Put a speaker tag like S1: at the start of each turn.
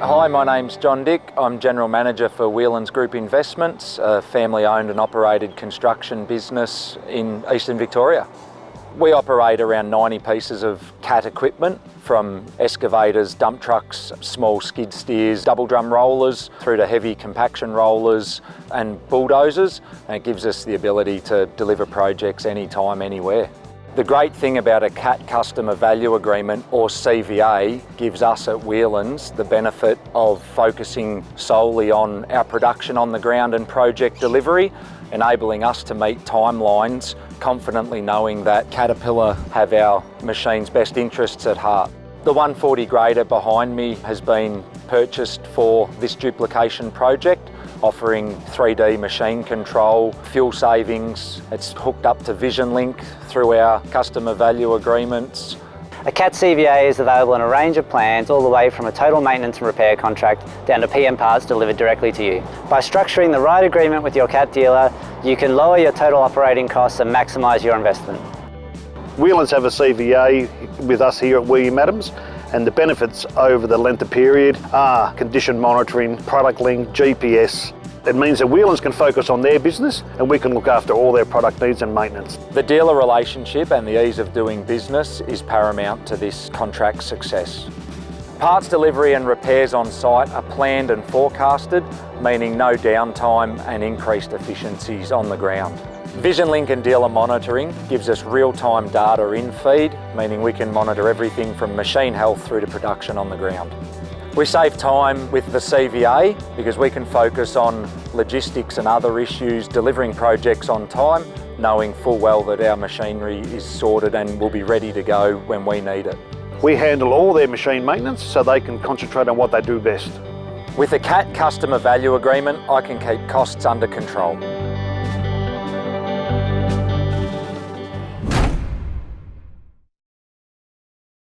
S1: Hi, my name's John Dick. I'm General Manager for Whelans Group Investments, a family-owned and operated construction business in Eastern Victoria. We operate around 90 pieces of CAT equipment, from excavators, dump trucks, small skid steers, double drum rollers, through to heavy compaction rollers and bulldozers. And it gives us the ability to deliver projects anytime, anywhere. The great thing about a CAT Customer Value Agreement, or CVA, gives us at Whelans the benefit of focusing solely on our production on the ground and project delivery, enabling us to meet timelines, confidently knowing that Caterpillar have our machine's best interests at heart. The 140 grader behind me has been purchased for this duplication project, offering 3D machine control, fuel savings. It's hooked up to VisionLink through our customer value agreements.
S2: A CAT CVA is available in a range of plans, all the way from a total maintenance and repair contract down to PM parts delivered directly to you. By structuring the right agreement with your CAT dealer, you can lower your total operating costs and maximise your investment.
S3: Whelans have a CVA with us here at William Adams, and the benefits over the length of period are condition monitoring, product link, GPS. It means that Whelans can focus on their business and we can look after all their product needs and maintenance.
S1: The dealer relationship and the ease of doing business is paramount to this contract's success. Parts delivery and repairs on site are planned and forecasted, meaning no downtime and increased efficiencies on the ground. VisionLink and dealer monitoring gives us real-time data in feed, meaning we can monitor everything from machine health through to production on the ground. We save time with the CVA because we can focus on logistics and other issues, delivering projects on time, knowing full well that our machinery is sorted and will be ready to go when we need it.
S3: We handle all their machine maintenance so they can concentrate on what they do best.
S1: With a CAT Customer Value Agreement, I can keep costs under control.